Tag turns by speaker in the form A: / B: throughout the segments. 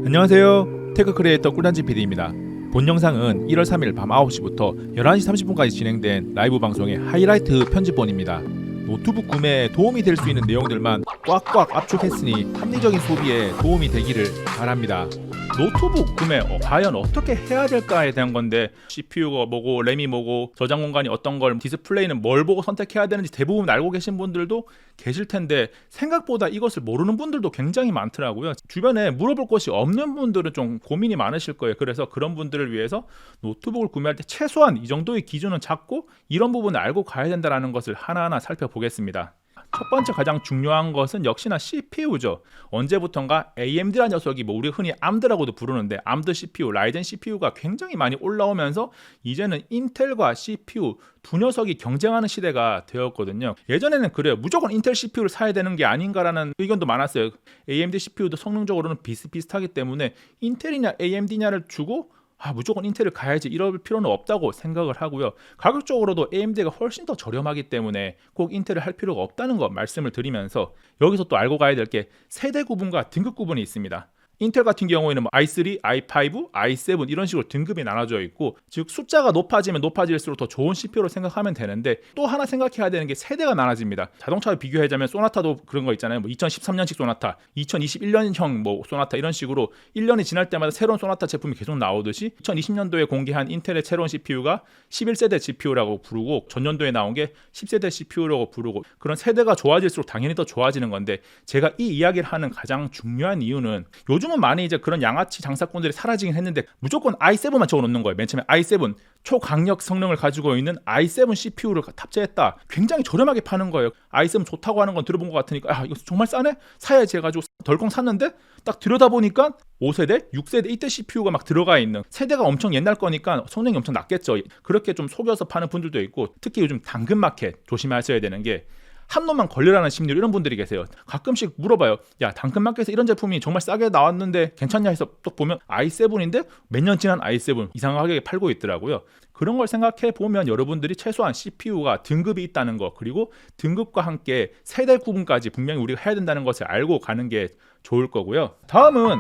A: 안녕하세요. 테크 크리에이터 꿀단지 PD입니다. 본 영상은 1월 3일 밤 9시부터 11시 30분까지 진행된 라이브 방송의 하이라이트 편집본입니다. 노트북 구매에 도움이 될 수 있는 내용들만 꽉꽉 압축했으니 합리적인 소비에 도움이 되기를 바랍니다. 노트북 구매 과연 어떻게 해야 될까에 대한 건데, CPU가 뭐고 램이 뭐고 저장 공간이 어떤 걸, 디스플레이는 뭘 보고 선택해야 되는지 대부분 알고 계신 분들도 계실 텐데, 생각보다 이것을 모르는 분들도 굉장히 많더라고요. 주변에 물어볼 곳이 없는 분들은 좀 고민이 많으실 거예요. 그래서 그런 분들을 위해서 노트북을 구매할 때 최소한 이 정도의 기준은 잡고 이런 부분을 알고 가야 된다는 것을 하나하나 살펴보겠습니다. 첫 번째 가장 중요한 것은 역시나 CPU죠. 언제부턴가 AMD라는 녀석이 우리 흔히 ARM드라고도 부르는데, ARM드 CPU, 라이젠 CPU가 굉장히 많이 올라오면서 이제는 인텔과 CPU 두 녀석이 경쟁하는 시대가 되었거든요. 예전에는 그래요. 무조건 인텔 CPU를 사야 되는 게 아닌가라는 의견도 많았어요. AMD CPU도 성능적으로는 비슷비슷하기 때문에 인텔이냐 AMD냐를 주고 무조건 인텔을 가야지 이럴 필요는 없다고 생각을 하고요. 가격적으로도 AMD가 훨씬 더 저렴하기 때문에 꼭 인텔을 할 필요가 없다는 거 말씀을 드리면서, 여기서 또 알고 가야 될 게 세대 구분과 등급 구분이 있습니다. 인텔 같은 경우에는 i3, i5, i7 이런 식으로 등급이 나눠져 있고, 즉 숫자가 높아지면 높아질수록 더 좋은 CPU로 생각하면 되는데, 또 하나 생각해야 되는 게 세대가 나눠집니다. 자동차를 비교하자면 소나타도 그런 거 있잖아요. 2013년식 소나타, 2021년형 소나타 이런 식으로 1년이 지날 때마다 새로운 소나타 제품이 계속 나오듯이 2020년도에 공개한 인텔의 새로운 CPU가 11세대 GPU라고 부르고, 전년도에 나온 게 10세대 CPU라고 부르고, 그런 세대가 좋아질수록 당연히 더 좋아지는 건데, 제가 이 이야기를 하는 가장 중요한 이유는, 요즘은 많이 이제 그런 양아치 장사꾼들이 사라지긴 했는데 무조건 i7만 적어놓는 거예요. 맨 처음에 i7 초강력 성능을 가지고 있는 i7 CPU를 탑재했다. 굉장히 저렴하게 파는 거예요. i7 좋다고 하는 건 들어본 것 같으니까 이거 정말 싸네? 사야지 해가지고 덜컹 샀는데, 딱 들여다보니까 5세대, 6세대 이때 CPU가 막 들어가 있는, 세대가 엄청 옛날 거니까 성능이 엄청 낮겠죠. 그렇게 좀 속여서 파는 분들도 있고, 특히 요즘 당근마켓 조심하셔야 되는 게, 한 놈만 걸리라는 심리로 이런 분들이 계세요. 가끔씩 물어봐요. 야, 당근마켓에서 이런 제품이 정말 싸게 나왔는데 괜찮냐 해서 또 보면 i7인데 몇 년 지난 i7 이상한 가격에 팔고 있더라고요. 그런 걸 생각해 보면 여러분들이 최소한 CPU가 등급이 있다는 거, 그리고 등급과 함께 세대 구분까지 분명히 우리가 해야 된다는 것을 알고 가는 게 좋을 거고요. 다음은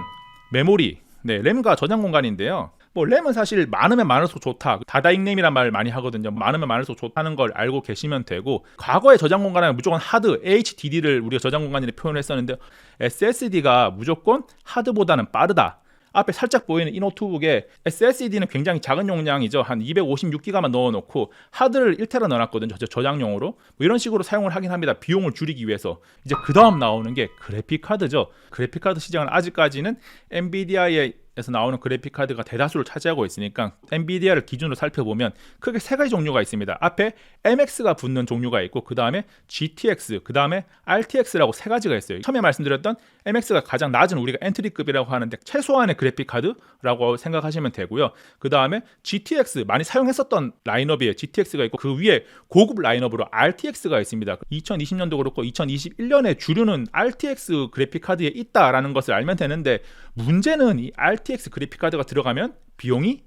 A: 메모리, 램과 저장 공간인데요. 램은 사실 많으면 많을수록 좋다, 다다익램이란 말 많이 하거든요. 많으면 많을수록 좋다는 걸 알고 계시면 되고, 과거의 저장 공간은 무조건 하드, HDD를 우리가 저장 공간이라 표현을 했었는데, SSD가 무조건 하드보다는 빠르다. 앞에 살짝 보이는 이 노트북에 SSD는 굉장히 작은 용량이죠. 한 256기가만 넣어놓고 하드를 1테라 넣어놨거든요. 저장용으로. 이런 식으로 사용을 하긴 합니다. 비용을 줄이기 위해서. 이제 그 다음 나오는 게 그래픽 카드죠. 그래픽 카드 시장은 아직까지는 엔비디아에서 나오는 그래픽 카드가 대다수를 차지하고 있으니까, 엔비디아를 기준으로 살펴보면 크게 세 가지 종류가 있습니다. 앞에 MX가 붙는 종류가 있고, 그 다음에 GTX, 그 다음에 RTX라고 세 가지가 있어요. 처음에 말씀드렸던 MX가 가장 낮은 우리가 엔트리급이라고 하는데 최소한의 그래픽 카드라고 생각하시면 되고요. 그 다음에 GTX, 많이 사용했었던 라인업이에요. GTX가 있고, 그 위에 고급 라인업으로 RTX가 있습니다. 2020년도 그렇고 2021년에 주류는 RTX 그래픽 카드에 있다라는 것을 알면 되는데, 문제는 이 RTX 그래픽 카드가 들어가면 비용이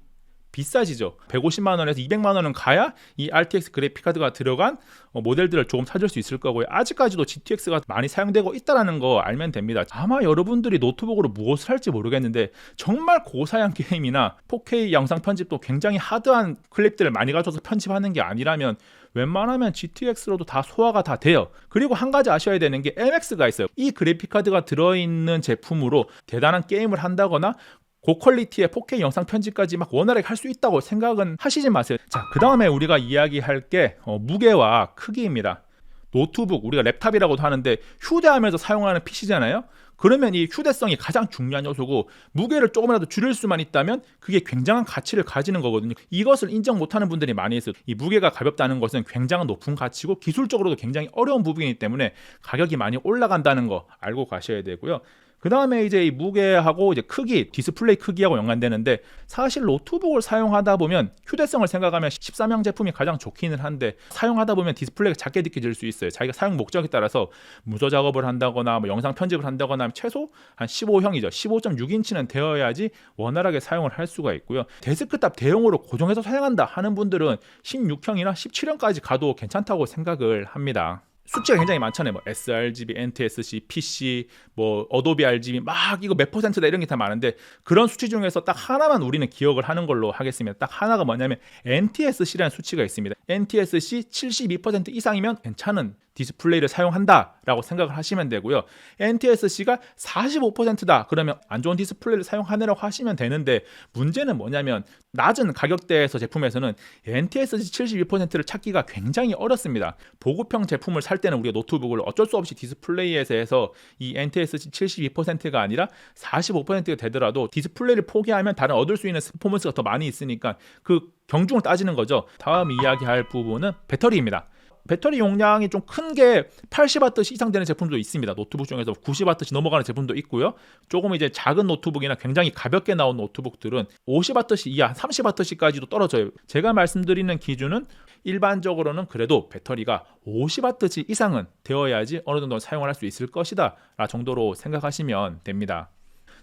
A: 비싸지죠. 150만 원에서 200만 원은 가야 이 RTX 그래픽 카드가 들어간 모델들을 조금 찾을 수 있을 거고요. 아직까지도 GTX가 많이 사용되고 있다는 거 알면 됩니다. 아마 여러분들이 노트북으로 무엇을 할지 모르겠는데, 정말 고사양 게임이나 4K 영상 편집도 굉장히 하드한 클립들을 많이 가져서 편집하는 게 아니라면 웬만하면 GTX로도 다 소화가 다 돼요. 그리고 한 가지 아셔야 되는 게 MX가 있어요. 이 그래픽 카드가 들어있는 제품으로 대단한 게임을 한다거나 고퀄리티의 4K 영상 편집까지 막 원활하게 할 수 있다고 생각은 하시지 마세요. 자, 그 다음에 우리가 이야기할 게 무게와 크기입니다. 노트북, 우리가 랩탑이라고도 하는데 휴대하면서 사용하는 PC잖아요. 그러면 이 휴대성이 가장 중요한 요소고, 무게를 조금이라도 줄일 수만 있다면 그게 굉장한 가치를 가지는 거거든요. 이것을 인정 못하는 분들이 많이 있어요. 이 무게가 가볍다는 것은 굉장한 높은 가치고, 기술적으로도 굉장히 어려운 부분이기 때문에 가격이 많이 올라간다는 거 알고 가셔야 되고요. 그 다음에 이제 이 무게하고 이제 크기, 디스플레이 크기하고 연관되는데, 사실 노트북을 사용하다 보면 휴대성을 생각하면 13형 제품이 가장 좋기는 한데, 사용하다 보면 디스플레이가 작게 느껴질 수 있어요. 자기가 사용 목적에 따라서 문서 작업을 한다거나 영상 편집을 한다거나 최소 한 15형이죠. 15.6인치는 되어야지 원활하게 사용을 할 수가 있고요. 데스크탑 대용으로 고정해서 사용한다 하는 분들은 16형이나 17형까지 가도 괜찮다고 생각을 합니다. 수치가 굉장히 많잖아요. 뭐 sRGB, NTSC, PC, 뭐 어도비 RGB 막 이거 몇 %다 이런 게 다 많은데 그런 수치 중에서 딱 하나만 우리는 기억을 하는 걸로 하겠습니다. 딱 하나가 뭐냐면 NTSC라는 수치가 있습니다. NTSC 72% 이상이면 괜찮은 디스플레이를 사용한다라고 생각을 하시면 되고요. NTSC가 45%다 그러면 안 좋은 디스플레이를 사용하느라고 하시면 되는데 문제는 뭐냐면 낮은 가격대에서 제품에서는 NTSC 72%를 찾기가 굉장히 어렵습니다. 보급형 제품을 살 때는 우리가 노트북을 어쩔 수 없이 디스플레이에서 해서 이 NTSC 72%가 아니라 45%가 되더라도 디스플레이를 포기하면 다른 얻을 수 있는 퍼포먼스가 더 많이 있으니까 그 경중을 따지는 거죠. 다음 이야기할 부분은 배터리입니다. 배터리 용량이 좀 큰 게 80W 이상 되는 제품도 있습니다. 노트북 중에서 90W 넘어가는 제품도 있고요. 조금 이제 작은 노트북이나 굉장히 가볍게 나온 노트북들은 50W 이하, 30W까지도 떨어져요. 제가 말씀드리는 기준은 일반적으로는 그래도 배터리가 50W 이상은 되어야지 어느 정도 사용을 할 수 있을 것이다 라 정도로 생각하시면 됩니다.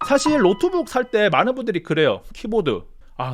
A: 사실 노트북 살 때 많은 분들이 그래요. 키보드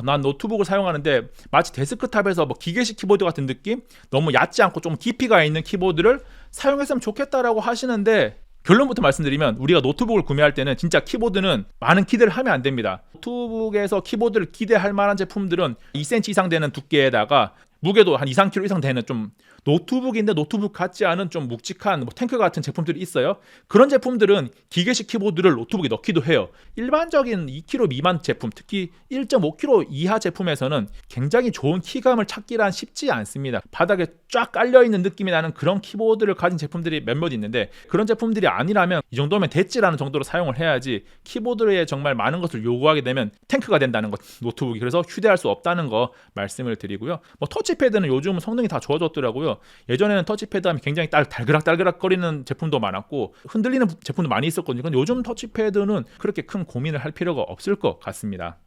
A: 난 노트북을 사용하는데 마치 데스크탑에서 뭐 기계식 키보드 같은 느낌? 너무 얕지 않고 좀 깊이가 있는 키보드를 사용했으면 좋겠다라고 하시는데 결론부터 말씀드리면 우리가 노트북을 구매할 때는 진짜 키보드는 많은 기대를 하면 안 됩니다. 노트북에서 키보드를 기대할 만한 제품들은 2cm 이상 되는 두께에다가 무게도 한 2, 3kg 이상 되는 좀 노트북인데 노트북 같지 않은 좀 묵직한 뭐 탱크 같은 제품들이 있어요. 그런 제품들은 기계식 키보드를 노트북에 넣기도 해요. 일반적인 2kg 미만 제품, 특히 1.5kg 이하 제품에서는 굉장히 좋은 키감을 찾기란 쉽지 않습니다. 바닥에 쫙 깔려있는 느낌이 나는 그런 키보드를 가진 제품들이 몇몇 있는데 그런 제품들이 아니라면 이 정도면 됐지라는 정도로 사용을 해야지 키보드에 정말 많은 것을 요구하게 되면 탱크가 된다는 것, 노트북이. 그래서 휴대할 수 없다는 거 말씀을 드리고요. 뭐 터치패드는 요즘은 성능이 다 좋아졌더라고요. 예전에는 터치패드 하면 굉장히 달그락 거리는 제품도 많았고 흔들리는 제품도 많이 있었거든요. 근데 요즘 터치패드는 그렇게 큰 고민을 할 필요가 없을 것 같습니다.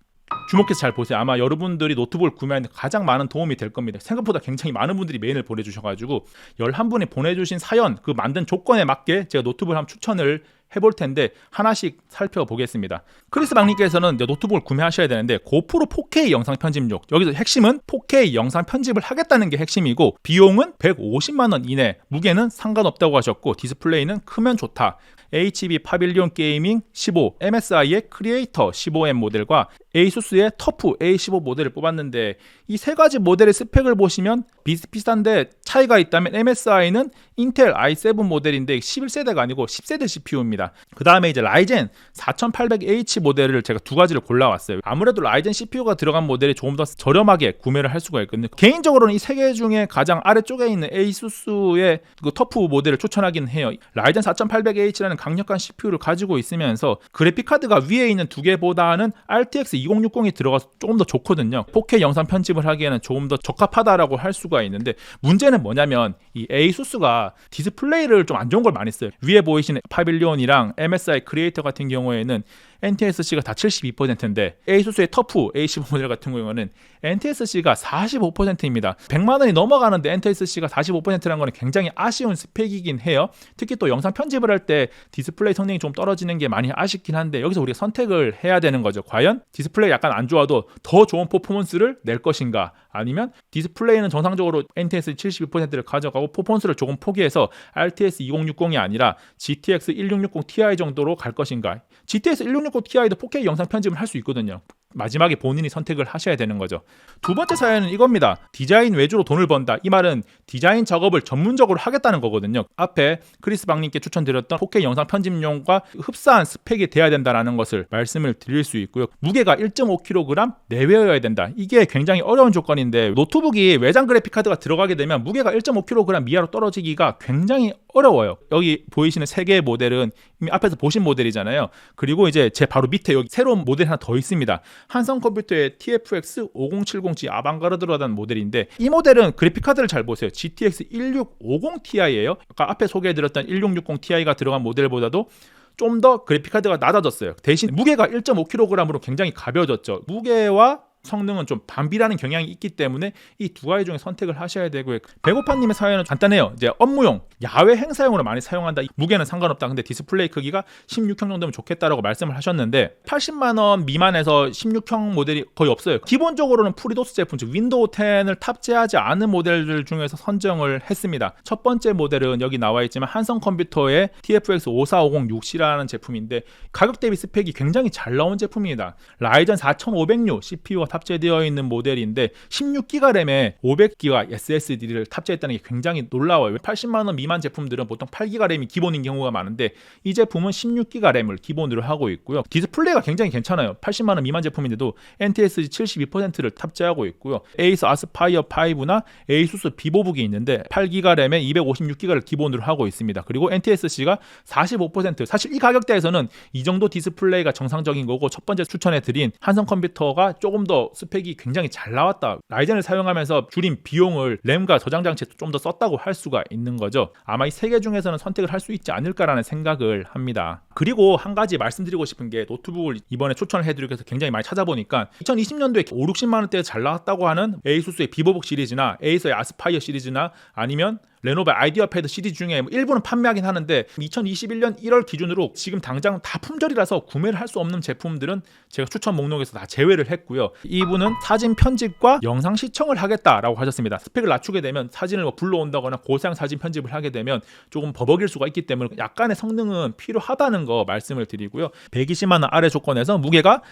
A: 주목해서 잘 보세요. 아마 여러분들이 노트북을 구매하는 데 가장 많은 도움이 될 겁니다. 생각보다 굉장히 많은 분들이 메일을 보내주셔가지고 11분이 보내주신 사연 그 만든 조건에 맞게 제가 노트북을 한번 추천을 해볼 텐데 하나씩 살펴보겠습니다. 크리스 박님께서는 노트북을 구매하셔야 되는데 고프로 4K 영상 편집용, 여기서 핵심은 4K 영상 편집을 하겠다는 게 핵심이고 비용은 150만 원 이내, 무게는 상관없다고 하셨고 디스플레이는 크면 좋다. HB 파빌리온 게이밍 15, MSI의 크리에이터 15M 모델과 ASUS의 터프 A15 모델을 뽑았는데 이 세 가지 모델의 스펙을 보시면 비슷비슷한데 차이가 있다면 MSI는 인텔 i7 모델인데 11세대가 아니고 10세대 CPU입니다. 그 다음에 이제 라이젠 4800H 모델을 제가 두 가지를 골라왔어요. 아무래도 라이젠 CPU가 들어간 모델이 조금 더 저렴하게 구매를 할 수가 있거든요. 개인적으로는 이 세 개 중에 가장 아래쪽에 있는 ASUS의 그 터프 모델을 추천하긴 해요. 라이젠 4800H라는 강력한 CPU를 가지고 있으면서 그래픽카드가 위에 있는 두 개보다는 RTX 2060이 들어가서 조금 더 좋거든요. 4K 영상 편집을 하기에는 조금 더 적합하다라고 할 수가 있는데 문제는 뭐냐면 이 ASUS가 디스플레이를 좀 안 좋은 걸 많이 써요. 위에 보이시는 파빌리온이랑 MSI 크리에이터 같은 경우에는 NTSC가 다 72%인데 ASUS의 터프 A15 모델 같은 경우에는 NTSC가 45%입니다. 100만 원이 넘어가는데 NTSC가 45%라는 건 굉장히 아쉬운 스펙이긴 해요. 특히 또 영상 편집을 할 때 디스플레이 성능이 좀 떨어지는 게 많이 아쉽긴 한데 여기서 우리가 선택을 해야 되는 거죠. 과연 디스플레이 약간 안 좋아도 더 좋은 퍼포먼스를 낼 것인가, 아니면 디스플레이는 정상적으로 NTSC 72%를 가져가고 퍼포먼스를 조금 포기해서 RTX 2060이 아니라 GTX 1660 Ti 정도로 갈 것인가. GTX 1660 Ti도 4K 영상 편집을 할 수 있거든요. 마지막에 본인이 선택을 하셔야 되는 거죠. 두 번째 사연은 이겁니다. 디자인 외주로 돈을 번다. 이 말은 디자인 작업을 전문적으로 하겠다는 거거든요. 앞에 크리스 박님께 추천드렸던 4K 영상 편집용과 흡사한 스펙이 돼야 된다는 것을 말씀을 드릴 수 있고요. 무게가 1.5kg 내외여야 된다. 이게 굉장히 어려운 조건인데 노트북이 외장 그래픽카드가 들어가게 되면 무게가 1.5kg 이하로 떨어지기가 굉장히 어려워요. 여기 보이시는 세 개의 모델은 이미 앞에서 보신 모델이잖아요. 그리고 이제 제 바로 밑에 여기 새로운 모델이 하나 더 있습니다. 한성컴퓨터의 TFX 5070G 아방가르드라는 모델인데 이 모델은 그래픽카드를 잘 보세요. GTX 1650Ti예요. 아까 앞에 소개해드렸던 1660Ti가 들어간 모델보다도 좀 더 그래픽카드가 낮아졌어요. 대신 무게가 1.5kg으로 굉장히 가벼워졌죠. 무게와 성능은 좀 반비라는 경향이 있기 때문에 이 두 가지 중에 선택을 하셔야 되고요. 배고파님의 사연은 간단해요. 이제 업무용, 야외 행사용으로 많이 사용한다. 무게는 상관없다. 근데 디스플레이 크기가 16형 정도면 좋겠다라고 말씀을 하셨는데 80만 원 미만에서 16형 모델이 거의 없어요. 기본적으로는 프리도스 제품, 즉 윈도우 10을 탑재하지 않은 모델들 중에서 선정을 했습니다. 첫 번째 모델은 여기 나와 있지만 한성컴퓨터의 TFX 5450-6C라는 제품인데 가격 대비 스펙이 굉장히 잘 나온 제품입니다. 라이젠 4500U CPU가 탑재되어 있는 모델인데 16GB 램에 500GB SSD를 탑재했다는 게 굉장히 놀라워요. 80만 원 미만 제품들은 보통 8GB 램이 기본인 경우가 많은데 이 제품은 16GB 램을 기본으로 하고 있고요. 디스플레이가 굉장히 괜찮아요. 80만 원 미만 제품인데도 NTSC 72%를 탑재하고 있고요. 에이스 아스파이어 5나 에이수스 비보북이 있는데 8GB 램에 256GB를 기본으로 하고 있습니다. 그리고 NTSC가 45%. 사실 이 가격대에서는 이 정도 디스플레이가 정상적인 거고 첫 번째 추천해드린 한성컴퓨터가 조금 더 스펙이 굉장히 잘 나왔다. 라이젠을 사용하면서 줄인 비용을 램과 저장 장치에 좀 더 썼다고 할 수가 있는 거죠. 아마 이 세 개 중에서는 선택을 할 수 있지 않을까라는 생각을 합니다. 그리고 한 가지 말씀드리고 싶은 게 노트북을 이번에 추천을 해드리기 위해서 굉장히 많이 찾아보니까 2020년도에 5, 60만 원대에 잘 나왔다고 하는 에이수스의 비보북 시리즈나 에이서의 아스파이어 시리즈나 아니면 레노버의 아이디어 패드 시리즈 중에 일부는 판매하긴 하는데 2021년 1월 기준으로 지금 당장 다 품절이라서 구매를 할 수 없는 제품들은 제가 추천 목록에서 다 제외를 했고요. 이분은 사진 편집과 영상 시청을 하겠다라고 하셨습니다. 스펙을 낮추게 되면 사진을 불러온다거나 고사양 사진 편집을 하게 되면 조금 버벅일 수가 있기 때문에 약간의 성능은 필요하다는 거 말씀을 드리고요. 120만 원 아래 조건에서 무게가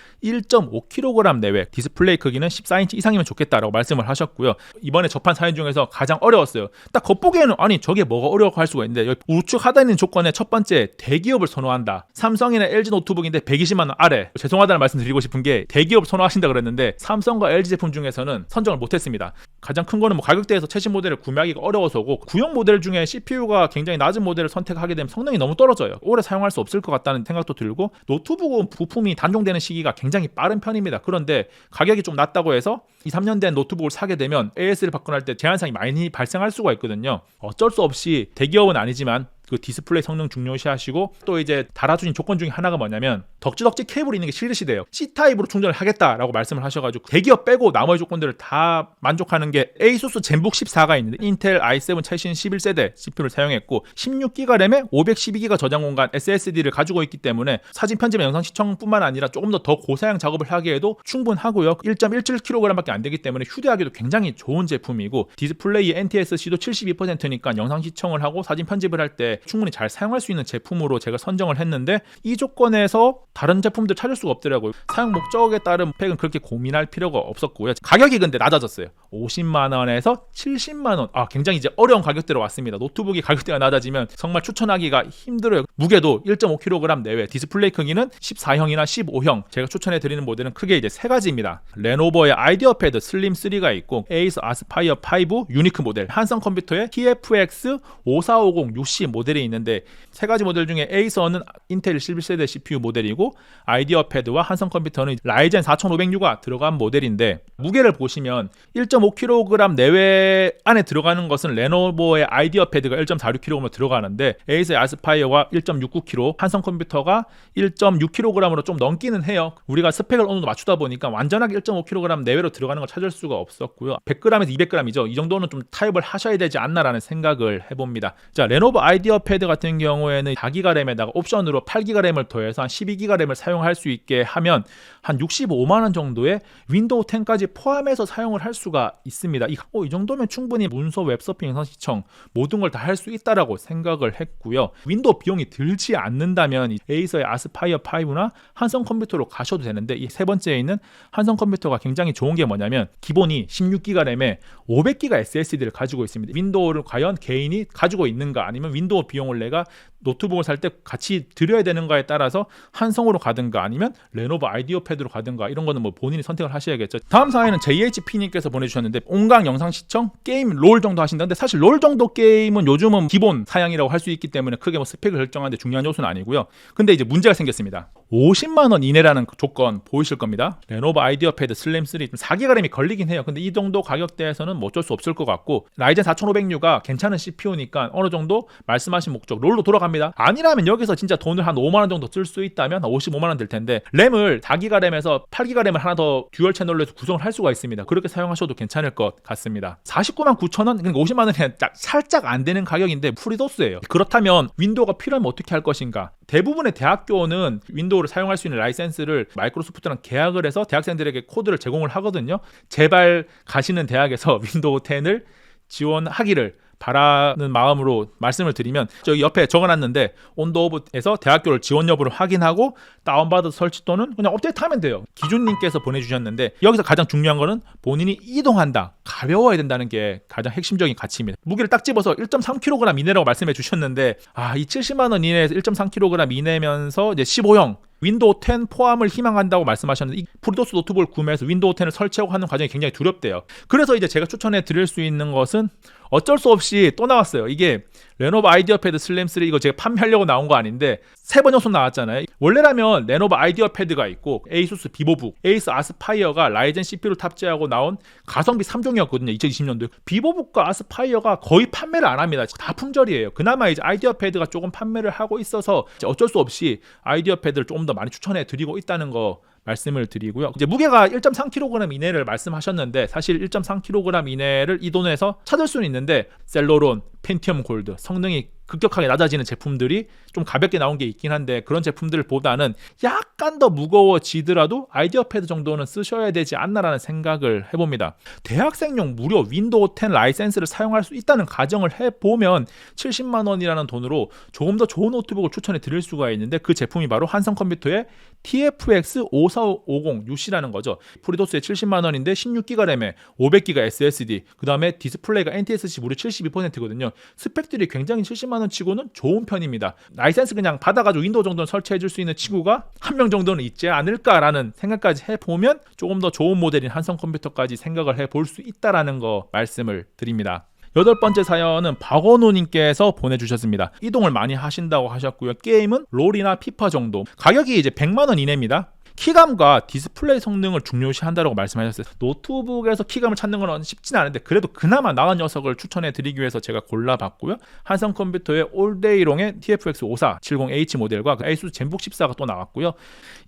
A: 1.5kg 내외, 디스플레이 크기는 14인치 이상이면 좋겠다라고 말씀을 하셨고요. 이번에 접한 사연 중에서 가장 어려웠어요. 딱 겉보기에는 아니 저게 뭐가 어려워 할 수가 있는데 우측 하단에 있는 조건에 첫 번째 대기업을 선호한다. 삼성이나 LG 노트북인데 120만 원 아래. 죄송하다는 말씀 드리고 싶은 게 대기업 선호하신다 그랬는데 삼성과 LG 제품 중에서는 선정을 못했습니다. 가장 큰 거는 가격대에서 최신 모델을 구매하기가 어려워서고 구형 모델 중에 CPU가 굉장히 낮은 모델을 선택하게 되면 성능이 너무 떨어져요. 오래 사용할 수 없을 것 같다는 생각도 들고 노트북은 부품이 단종되는 시기가 굉장히 빠른 편입니다. 그런데 가격이 좀 낮다고 해서 2, 3년 된 노트북을 사게 되면 AS를 바꿔놓을 때 제한사항이 많이 발생할 수가 있거든요. 어쩔 수 없이 대기업은 아니지만 그 디스플레이 성능 중요시하시고 또 이제 달아주신 조건 중에 하나가 뭐냐면 덕지덕지 케이블이 있는 게 싫으시대요. C타입으로 충전을 하겠다라고 말씀을 하셔가지고 대기업 빼고 나머지 조건들을 다 만족하는 게 에이수스 젠북 14가 있는데 인텔 i7 최신 11세대 CPU를 사용했고 16GB 램에 512GB 저장 공간 SSD를 가지고 있기 때문에 사진 편집이나 영상 시청뿐만 아니라 조금 더 고사양 작업을 하기에도 충분하고요. 1.17kg밖에 안 되기 때문에 휴대하기도 굉장히 좋은 제품이고 디스플레이 NTSC도 72%니까 영상 시청을 하고 사진 편집을 할 때 충분히 잘 사용할 수 있는 제품으로 제가 선정을 했는데 이 조건에서 다른 제품들 찾을 수가 없더라고요. 사용 목적에 따른 팩은 그렇게 고민할 필요가 없었고요. 가격이 근데 낮아졌어요. 50만 원에서 70만 원. 굉장히 이제 어려운 가격대로 왔습니다. 노트북이 가격대가 낮아지면 정말 추천하기가 힘들어요. 무게도 1.5kg 내외, 디스플레이 크기는 14형이나 15형. 제가 추천해 드리는 모델은 크게 이제 세 가지입니다. 레노버의 아이디어 패드 슬림 3가 있고 에이스 아스파이어 5 유니크 모델, 한성컴퓨터의 TFX 5450-6C 모델이 있는데 세 가지 모델 중에 에이서는 인텔 11세대 CPU 모델이고 아이디어 패드와 한성컴퓨터는 라이젠 4500U가 들어간 모델인데 무게를 보시면 1.5kg 내외 안에 들어가는 것은 레노버의 아이디어 패드가 1.46kg으로 들어가는데 에이서의 아스파이어가 1.69kg, 한성컴퓨터가 1.6kg으로 좀 넘기는 해요. 우리가 스펙을 어느 정도 맞추다 보니까 완전하게 1.5kg 내외로 들어가는 걸 찾을 수가 없었고요. 100g에서 200g이죠. 이 정도는 좀 타협을 하셔야 되지 않나라는 생각을 해봅니다. 자, 레노버 아이디어 패드 같은 경우에는 4GB 램에다가 옵션으로 8GB 램을 더해서 한 12GB 램을 사용할 수 있게 하면 한 65만 원 정도의 윈도우 10까지 포함해서 사용을 할 수가 있습니다. 이 정도면 충분히 문서, 웹서핑, 영상 시청 모든 걸 다 할 수 있다라고 생각을 했고요. 윈도우 비용이 들지 않는다면 에이서의 아스파이어 5나 한성컴퓨터로 가셔도 되는데 이 세 번째에 있는 한성컴퓨터가 굉장히 좋은 게 뭐냐면 기본이 16GB 램에 500GB SSD를 가지고 있습니다. 윈도우를 과연 개인이 가지고 있는가 아니면 윈도우 비용을 내가 노트북을 살 때 같이 들여야 되는가에 따라서 한성으로 가든가 아니면 레노버 아이디어 패드로 가든가 이런 거는 뭐 본인이 선택을 하셔야겠죠. 다음 사연은 JHP님께서 보내주셨는데 온강 영상 시청, 게임, 롤 정도 하신다는데 사실 롤 정도 게임은 요즘은 기본 사양이라고 할 수 있기 때문에 크게 뭐 스펙을 결정하는데 중요한 요소는 아니고요. 근데 이제 문제가 생겼습니다. 50만 원 이내라는 조건 보이실 겁니다. 레노버 아이디어 패드 슬림 3 4기가 램이 걸리긴 해요. 근데 이 정도 가격대에서는 뭐 어쩔 수 없을 것 같고, 라이젠 4500U가 괜찮은 CPU니까 어느 정도 말씀하신 목적 롤로 돌아갑니다. 아니라면 여기서 진짜 돈을 한 5만 원 정도 쓸 수 있다면 55만 원 될 텐데, 램을 4기가 램에서 8기가 램을 하나 더 듀얼 채널로 해서 구성을 할 수가 있습니다. 그렇게 사용하셔도 괜찮을 것 같습니다. 49만 9천 원, 그러니까 50만 원이 살짝 안 되는 가격인데 프리도스예요. 그렇다면 윈도우가 필요하면 어떻게 할 것인가? 대부분의 대학교는 윈도우를 사용할 수 있는 라이센스를 마이크로소프트랑 계약을 해서 대학생들에게 코드를 제공을 하거든요. 제발 가시는 대학에서 윈도우 10을 지원하기를 바라는 마음으로 말씀을 드리면, 저기 옆에 적어놨는데 온도오브에서 대학교를 지원 여부를 확인하고 다운받아서 설치 또는 그냥 업데이트하면 돼요. 기준님께서 보내주셨는데, 여기서 가장 중요한 거는 본인이 이동한다, 가벼워야 된다는 게 가장 핵심적인 가치입니다. 무게를 딱 집어서 1.3kg 이내라고 말씀해 주셨는데, 이 70만 원 이내에서 1.3kg 이내면서 이제 15형 윈도우 10 포함을 희망한다고 말씀하셨는데, 이 프리도스 노트북을 구매해서 윈도우 10을 설치하고 하는 과정이 굉장히 두렵대요. 그래서 이제 제가 추천해 드릴 수 있는 것은, 어쩔 수 없이 또 나왔어요. 이게 레노버 아이디어 패드 슬림 3, 이거 제가 판매하려고 나온 거 아닌데 3번 연속 나왔잖아요. 원래라면 레노버 아이디어 패드가 있고 에이수스 비보북, 에이스 아스파이어가 라이젠 CPU를 탑재하고 나온 가성비 3종이었거든요. 2020년도에. 비보북과 아스파이어가 거의 판매를 안 합니다. 다 품절이에요. 그나마 이제 아이디어 패드가 조금 판매를 하고 있어서 어쩔 수 없이 아이디어 패드를 조금 더 많이 추천해 드리고 있다는 거 말씀을 드리고요. 이제 무게가 1.3kg 이내를 말씀하셨는데, 사실 1.3kg 이내를 이 돈에서 찾을 수는 있는데 셀러론, 펜티엄 골드 성능이 급격하게 낮아지는 제품들이 좀 가볍게 나온 게 있긴 한데, 그런 제품들보다는 약간 더 무거워지더라도 아이디어 패드 정도는 쓰셔야 되지 않나라는 생각을 해봅니다. 대학생용 무료 윈도우 10 라이센스를 사용할 수 있다는 가정을 해보면 70만 원이라는 돈으로 조금 더 좋은 노트북을 추천해 드릴 수가 있는데, 그 제품이 바로 한성컴퓨터의 TFX 5450UC라는 거죠. 프리도스의 70만 원인데 16기가 램에 500기가 SSD, 그 다음에 디스플레이가 NTSC 무려 72%거든요. 스펙들이 굉장히 70만 원 치고는 좋은 편입니다. 라이센스 그냥 받아가지고 윈도우 정도는 설치해줄 수 있는 친구가 한 명 정도는 있지 않을까라는 생각까지 해보면 조금 더 좋은 모델인 한성컴퓨터까지 생각을 해볼 수 있다라는 거 말씀을 드립니다. 8번째 사연은 박원우님께서 보내주셨습니다. 이동을 많이 하신다고 하셨고요. 게임은 롤이나 피파 정도. 가격이 이제 100만 원 이내입니다. 키감과 디스플레이 성능을 중요시한다고 말씀하셨어요. 노트북에서 키감을 찾는 건 쉽진 않은데, 그래도 그나마 나은 녀석을 추천해 드리기 위해서 제가 골라봤고요. 한성컴퓨터의 올데이롱의 TFX 5470H 모델과 에이수스 젠북 14가 또 나왔고요.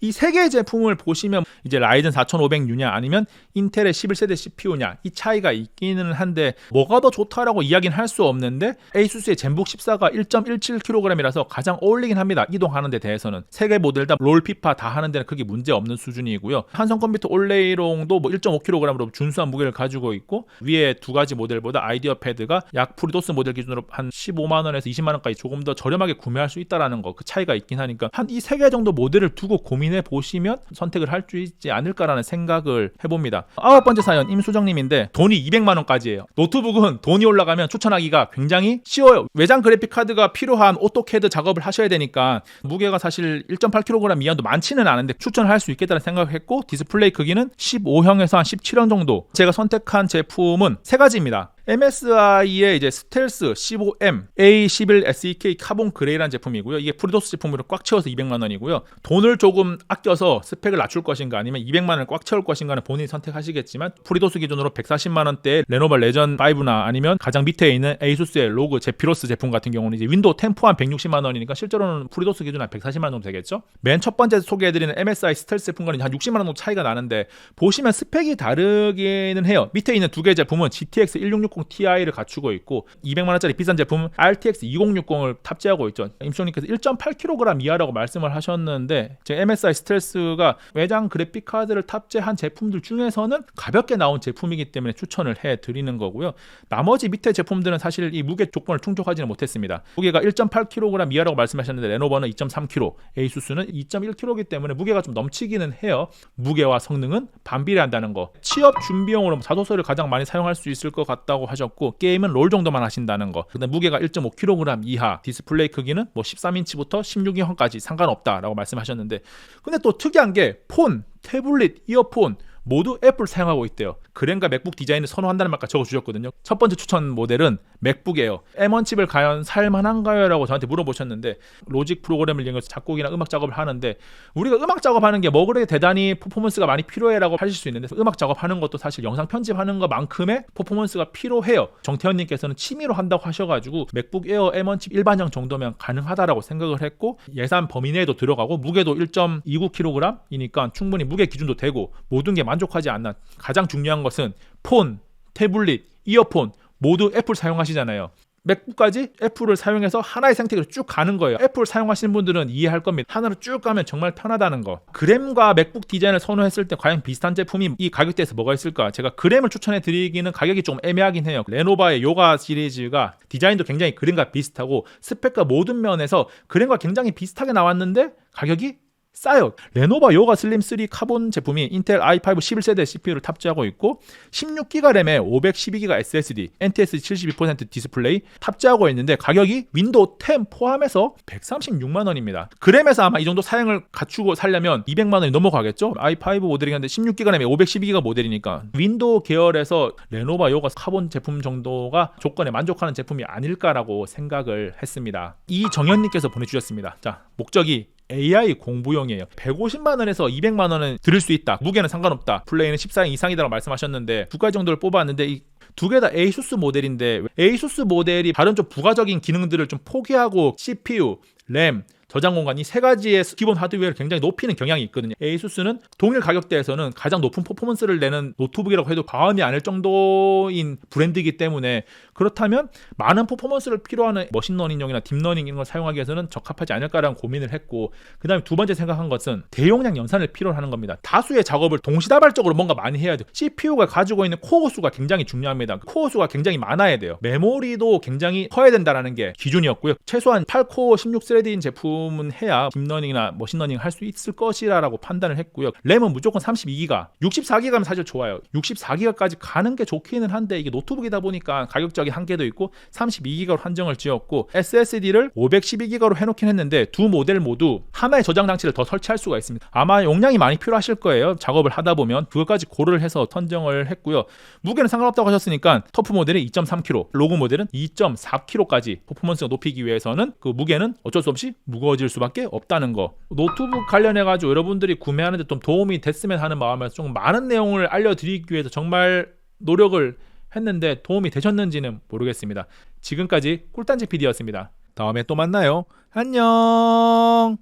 A: 이 세 개의 제품을 보시면 이제 라이젠 4500U냐 아니면 인텔의 11세대 CPU냐, 이 차이가 있기는 한데 뭐가 더 좋다라고 이야기는 할 수 없는데, 에이수스의 젠북 14가 1.17kg이라서 가장 어울리긴 합니다. 이동하는 데 대해서는. 세 개 모델 다 롤, 피파 다 하는 데는 크게 문제 없는 수준이고요. 한성컴퓨터 올레이롱도 뭐 1.5kg으로 준수한 무게를 가지고 있고, 위에 두 가지 모델보다 아이디어 패드가 약 프리도스 모델 기준으로 한 15만 원에서 20만 원까지 조금 더 저렴하게 구매할 수 있다라는 거, 그 차이가 있긴 하니까 한 이 세 개 정도 모델을 두고 고민해 보시면 선택을 할 수 있지 않을까라는 생각을 해봅니다. 9번째 사연 임수정님인데, 돈이 200만 원까지예요. 노트북은 돈이 올라가면 추천하기가 굉장히 쉬워요. 외장 그래픽 카드가 필요한 오토캐드 작업을 하셔야 되니까 무게가 사실 1.8kg 이하도 많지는 않은데 추천할 수 있겠다는 생각을 했고, 디스플레이 크기는 15형에서 한 17형 정도. 제가 선택한 제품은 세 가지입니다. MSI의 이제 스텔스 15M A11SEK 카본 그레이라는 제품이고요. 이게 프리도스 제품으로 꽉 채워서 200만 원이고요. 돈을 조금 아껴서 스펙을 낮출 것인가 아니면 200만 원을 꽉 채울 것인가는 본인이 선택하시겠지만, 프리도스 기준으로 140만 원대의 레노버 레전 5나 아니면 가장 밑에 있는 에이수스의 로그 제피로스 제품 같은 경우는 이제 윈도우 10 포함 160만 원이니까 실제로는 프리도스 기준 한 140만 원 정도 되겠죠. 맨 첫 번째 소개해드리는 MSI 스텔스 제품과는 한 60만 원 정도 차이가 나는데, 보시면 스펙이 다르기는 해요. 밑에 있는 두 개의 제품은 GTX 1660 Ti를 갖추고 있고, 200만 원짜리 비싼 제품은 RTX 2060을 탑재하고 있죠. 임수님께서 1.8kg 이하라고 말씀을 하셨는데, 제 MSI 스텔스가 외장 그래픽 카드를 탑재한 제품들 중에서는 가볍게 나온 제품이기 때문에 추천을 해드리는 거고요. 나머지 밑에 제품들은 사실 이 무게 조건을 충족하지는 못했습니다. 무게가 1.8kg 이하라고 말씀하셨는데, 레노버는 2.3kg, 에이수스는 2.1kg이기 때문에 무게가 좀 넘치기는 해요. 무게와 성능은 반비례한다는 거. 취업 준비용으로 자소서를 가장 많이 사용할 수 있을 것 같다고 하셨고, 게임은 롤 정도만 하신다는 거. 근데 무게가 1.5kg 이하, 디스플레이 크기는 뭐 13인치부터 16인치까지 상관없다라고 말씀하셨는데, 근데 또 특이한 게 폰, 태블릿, 이어폰 모두 애플 사용하고 있대요. 그램과 맥북 디자인을 선호한다는 말까지 적어주셨거든요. 첫 번째 추천 모델은 맥북 에어. M1 칩을 과연 살만한가요? 라고 저한테 물어보셨는데, 로직 프로그램을 이용해서 작곡이나 음악 작업을 하는데, 우리가 음악 작업하는 게 뭐 그렇게 대단히 퍼포먼스가 많이 필요해 라고 하실 수 있는데, 음악 작업하는 것도 사실 영상 편집하는 것만큼의 퍼포먼스가 필요해요. 정태현님께서는 취미로 한다고 하셔가지고 맥북 에어 M1 칩 일반형 정도면 가능하다라고 생각을 했고, 예산 범위 내에도 들어가고 무게도 1.29kg이니까 충분히 무게 기준도 되고 모든 게 만족하지 않나. 가장 중요한 것은 폰, 태블릿, 이어폰 모두 애플 사용하시잖아요. 맥북까지 애플을 사용해서 하나의 생태계로 쭉 가는 거예요. 애플 사용하시는 분들은 이해할 겁니다. 하나로 쭉 가면 정말 편하다는 거. 그램과 맥북 디자인을 선호했을 때 과연 비슷한 제품이 이 가격대에서 뭐가 있을까? 제가 그램을 추천해 드리기는 가격이 좀 애매하긴 해요. 레노바의 요가 시리즈가 디자인도 굉장히 그램과 비슷하고 스펙과 모든 면에서 그램과 굉장히 비슷하게 나왔는데 가격이 싸요. 레노바 요가 슬림 3 카본 제품이 인텔 i5 11세대 CPU를 탑재하고 있고 16GB 램에 512GB SSD, NTSC 72% 디스플레이 탑재하고 있는데 가격이 윈도우 10 포함해서 136만 원입니다. 그램에서 아마 이 정도 사양을 갖추고 살려면 200만 원이 넘어가겠죠? i5 모델이긴 한데 16GB 램에 512GB 모델이니까 윈도우 계열에서 레노바 요가 카본 제품 정도가 조건에 만족하는 제품이 아닐까라고 생각을 했습니다. 이정현님께서 보내주셨습니다. 자, 목적이 AI 공부용이에요. 150만 원에서 200만 원은 들을 수 있다. 무게는 상관없다. 플레이는 14인 이상이다라고 말씀하셨는데 두 가지 정도를 뽑았는데 이 두 개 다 ASUS 모델인데 ASUS 모델이 다른 좀 부가적인 기능들을 좀 포기하고 CPU, 램, 저장 공간 이 세 가지의 기본 하드웨어를 굉장히 높이는 경향이 있거든요. ASUS는 동일 가격대에서는 가장 높은 퍼포먼스를 내는 노트북이라고 해도 과언이 아닐 정도인 브랜드이기 때문에 그렇다면 많은 퍼포먼스를 필요하는 머신러닝용이나 딥러닝 이런 걸 사용하기 위해서는 적합하지 않을까라는 고민을 했고, 그 다음에 두 번째 생각한 것은 대용량 연산을 필요로 하는 겁니다. 다수의 작업을 동시다발적으로 뭔가 많이 해야 돼요. CPU가 가지고 있는 코어 수가 굉장히 중요합니다. 코어 수가 굉장히 많아야 돼요. 메모리도 굉장히 커야 된다는 게 기준이었고요. 최소한 8코어 16스레드인 제품 은 해야 딥러닝이나 머신러닝 할 수 있을 것이라고 판단을 했고요. 램은 무조건 32기가, 64기가면 사실 좋아요. 64기가까지 가는 게 좋기는 한데 이게 노트북이다 보니까 가격적인 한계도 있고 32기가로 한정을 지었고 SSD를 512기가로 해놓긴 했는데 두 모델 모두 하나의 저장 장치를 더 설치할 수가 있습니다. 아마 용량이 많이 필요하실 거예요. 작업을 하다 보면 그것까지 고려를 해서 선정을 했고요. 무게는 상관없다고 하셨으니까 터프 모델이 2.3kg, 로그 모델은 2.4kg까지 퍼포먼스가 높이기 위해서는 그 무게는 어쩔 수 없이 무거워질 수밖에 없다는 거. 노트북 관련해가지고 여러분들이 구매하는데 좀 도움이 됐으면 하는 마음에서 좀 많은 내용을 알려드리기 위해서 정말 노력을 했는데 도움이 되셨는지는 모르겠습니다. 지금까지 꿀단지 PD였습니다. 다음에 또 만나요. 안녕.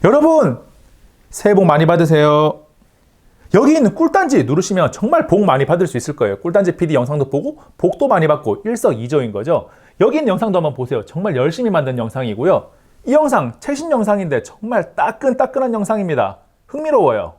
A: 여러분 새해 복 많이 받으세요. 여기 있는 꿀단지 누르시면 정말 복 많이 받을 수 있을 거예요. 꿀단지 PD 영상도 보고 복도 많이 받고 일석이조인 거죠. 여기 있는 영상도 한번 보세요. 정말 열심히 만든 영상이고요. 이 영상 최신 영상인데 정말 따끈따끈한 영상입니다. 흥미로워요.